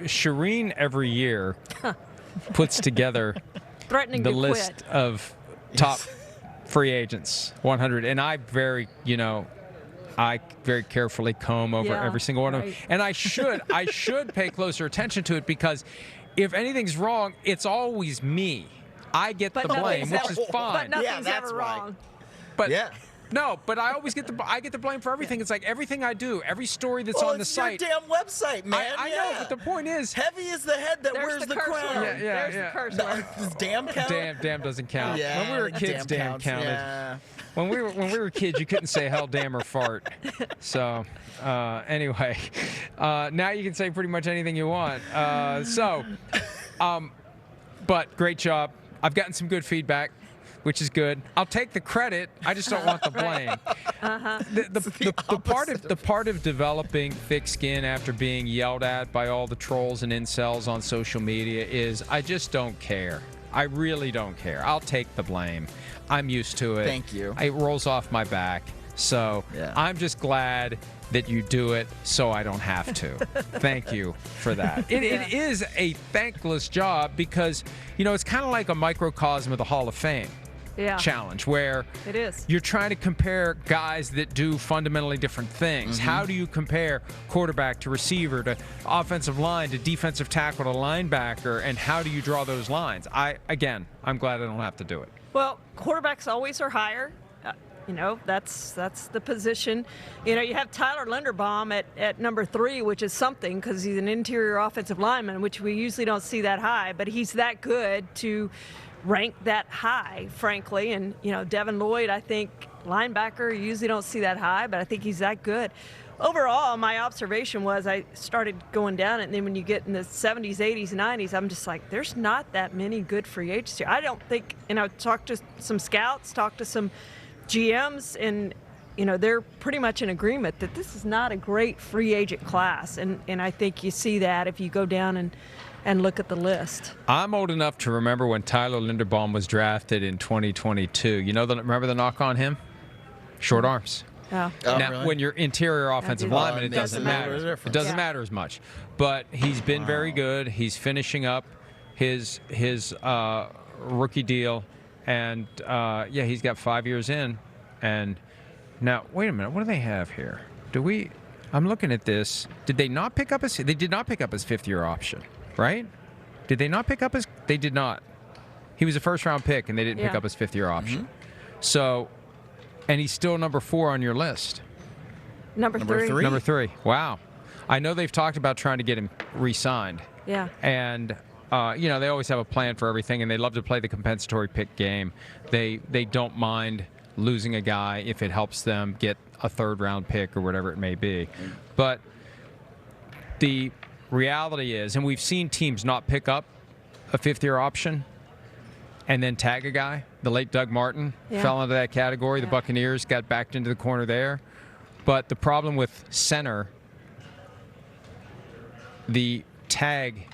Charean every year puts together Threatening the to list quit. of top free agents, 100, and I very carefully comb over every single one of them, and I should pay closer attention to it, because if anything's wrong, it's always me. I get the blame, which is fine. But nothing's ever wrong. But no, but I always get the blame for everything. It's like everything I do, every story that's on the site. It's your damn website, man. I know, but the point is, heavy is the head that wears the crown. There's the curse word. Does damn count? Damn doesn't count. Yeah, when we were kids, damn counted. Yeah. When we were kids, you couldn't say hell, damn, or fart. So anyway, now you can say pretty much anything you want. But great job. I've gotten some good feedback, which is good. I'll take the credit. I just don't want the blame. The part of developing thick skin after being yelled at by all the trolls and incels on social media is I just don't care. I really don't care. I'll take the blame. I'm used to it. Thank you. It rolls off my back. So I'm just glad that you do it so I don't have to. Thank you for that. It is a thankless job because, it's kind of like a microcosm of the Hall of Fame challenge where it is. You're trying to compare guys that do fundamentally different things. Mm-hmm. How do you compare quarterback to receiver to offensive line to defensive tackle to linebacker, and how do you draw those lines? I'm glad I don't have to do it. Well, quarterbacks always are higher. That's the position. You have Tyler Linderbaum at number 3, which is something because he's an interior offensive lineman, which we usually don't see that high, but he's that good to rank that high, frankly. And, Devin Lloyd, I think, linebacker, you usually don't see that high, but I think he's that good. Overall, my observation was I started going down, and then when you get in the 70s, 80s, 90s, I'm just like, there's not that many good free agents here. I don't think, talk to some scouts, talk to some GMs, and they're pretty much in agreement that this is not a great free agent class, and I think you see that if you go down and look at the list. I'm old enough to remember when Tyler Linderbaum was drafted in 2022. Remember the knock on him? Short arms. Yeah. Now, really? when you're interior offensive lineman, it doesn't matter. It doesn't matter as much. But he's been very good. He's finishing up his rookie deal. And, he's got 5 years in. And now, wait a minute. What do they have here? I'm looking at this. Did they not pick up they did not pick up his 5th-year option, right? Did they not pick up they did not. He was a first-round pick, and they didn't pick up his 5th-year option. Mm-hmm. So, and he's still number 4 on your list. Number 3. Number 3. Wow. I know they've talked about trying to get him re-signed. Yeah. And they always have a plan for everything, and they love to play the compensatory pick game. They don't mind losing a guy if it helps them get a 3rd-round pick or whatever it may be. But the reality is, and we've seen teams not pick up a 5th-year option and then tag a guy. The late Doug Martin fell into that category. The Buccaneers got backed into the corner there. But the problem with center, the tag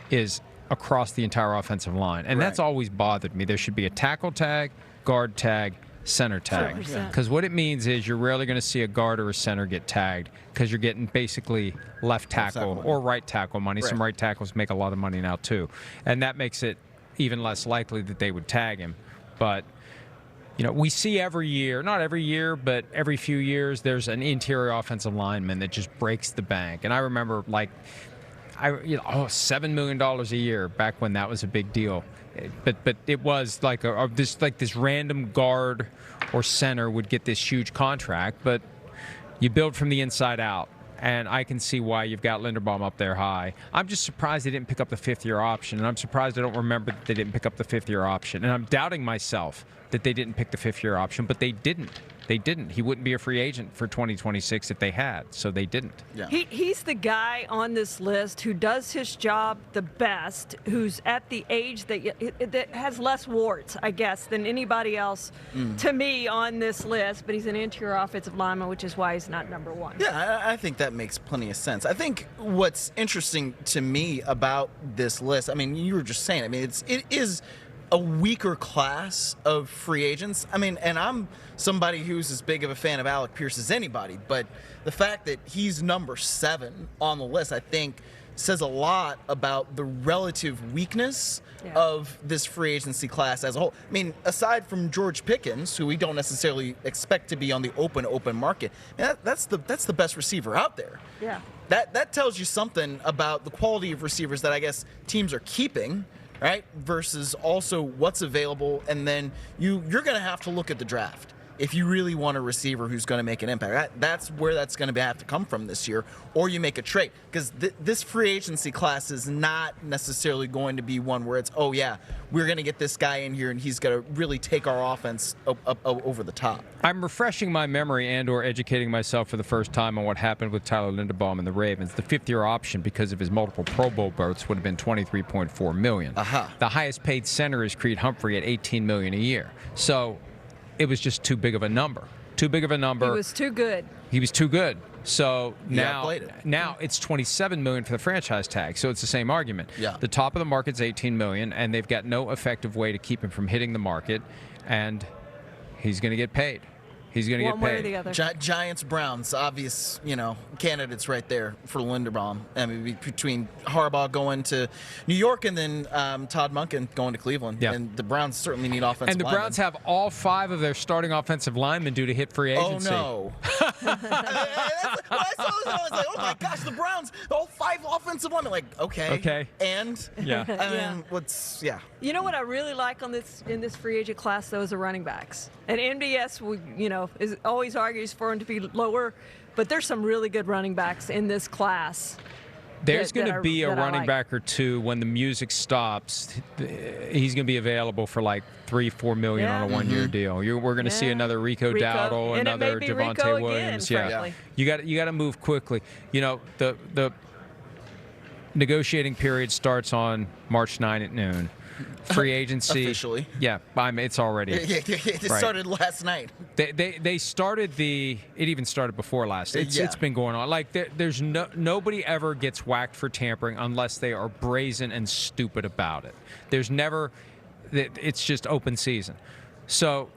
is across the entire offensive line. And that's always bothered me. There should be a tackle tag, guard tag, center tag. Because what it means is you're rarely going to see a guard or a center get tagged because you're getting basically left tackle or right tackle money. Some right tackles make a lot of money now too. And that makes it even less likely that they would tag him. But, we see every year, not every year, but every few years, there's an interior offensive lineman that just breaks the bank. And I remember $7 million a year back when that was a big deal. But it was like this random guard or center would get this huge contract, but you build from the inside out. And I can see why you've got Linderbaum up there high. I'm just surprised they didn't pick up the 5th-year option, and I'm surprised I don't remember that they didn't pick up the 5th-year option. And I'm doubting myself that they didn't pick the 5th-year option, but they didn't. They didn't. He wouldn't be a free agent for 2026 if they had, so they didn't. Yeah. He's the guy on this list who does his job the best, who's at the age that has less warts, I guess, than anybody else to me on this list. But he's an interior offensive lineman, which is why he's not number 1. Yeah, I think that makes plenty of sense. I think what's interesting to me about this list, you were just saying, it is a weaker class of free agents. And I'm somebody who's as big of a fan of Alec Pierce as anybody, but the fact that he's number 7 on the list, I think, says a lot about the relative weakness of this free agency class as a whole. I mean, aside from George Pickens, who we don't necessarily expect to be on the open market, that's the best receiver out there. Yeah. That tells you something about the quality of receivers that I guess teams are keeping, right? Versus also what's available, and then you're going to have to look at the draft if you really want a receiver who's going to make an impact. That's where that's going to have to come from this year, or you make a trade, because this free agency class is not necessarily going to be one where it's, oh yeah, we're going to get this guy in here and he's going to really take our offense up over the top. I'm refreshing my memory and or educating myself for the first time on what happened with Tyler Linderbaum and the Ravens. The fifth-year option, because of his multiple Pro Bowl berths, would have been $23.4 million. The highest paid center is Creed Humphrey at $18 million a year. So it was just too big of a number. Too big of a number. He was too good. He was too good. So now it's $27 million for the franchise tag. So it's the same argument. Yeah. The top of the market's $18 million, and they've got no effective way to keep him from hitting the market, and he's going to get paid. He's going to get paid. One way or the other. Giants, Browns, obvious, candidates right there for Linderbaum. I mean, between Harbaugh going to New York and then Todd Monken going to Cleveland. Yeah. And the Browns certainly need offensive And the linemen. Browns have all 5 of their starting offensive linemen due to hit free agency. Oh, no. When I saw this, I was like, oh, my gosh, the Browns, all 5 offensive linemen. Like, okay. And? Yeah. I mean, You know what I really like in this free agent class, though, is the running backs. And MDS, always argues for him to be lower, but there's some really good running backs in this class. There's going to be a running back or two when the music stops. He's going to be available for like $3-4 million on a one-year deal. We're going to see another Rico Dowdle, and another Javonte Williams. Again, you got to move quickly. The negotiating period starts on March 9 at noon. Free agency officially. Yeah, it's already. It started last night. They started it even started before last. It's been going on. Like there's nobody ever gets whacked for tampering unless they are brazen and stupid about it. There's never. It's just open season. So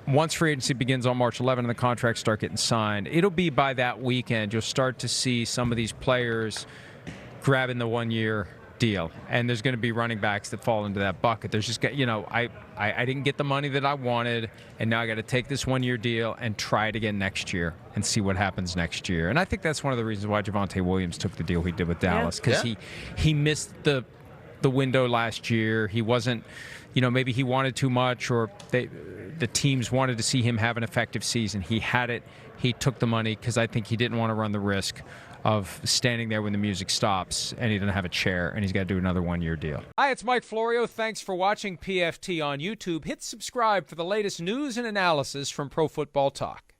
once free agency begins on March 11 and the contracts start getting signed, it'll be by that weekend you'll start to see some of these players grabbing the 1-year deal, and there's going to be running backs that fall into that bucket. There's just, I didn't get the money that I wanted, and now I got to take this 1-year deal and try it again next year and see what happens next year. And I think that's one of the reasons why Javonte Williams took the deal he did with Dallas, because he missed the window last year. He wasn't, maybe he wanted too much, or the teams wanted to see him have an effective season. He had it. He took the money because I think he didn't want to run the risk of standing there when the music stops and he doesn't have a chair and he's got to do another 1-year deal. Hi, it's Mike Florio. Thanks for watching PFT on YouTube. Hit subscribe for the latest news and analysis from Pro Football Talk.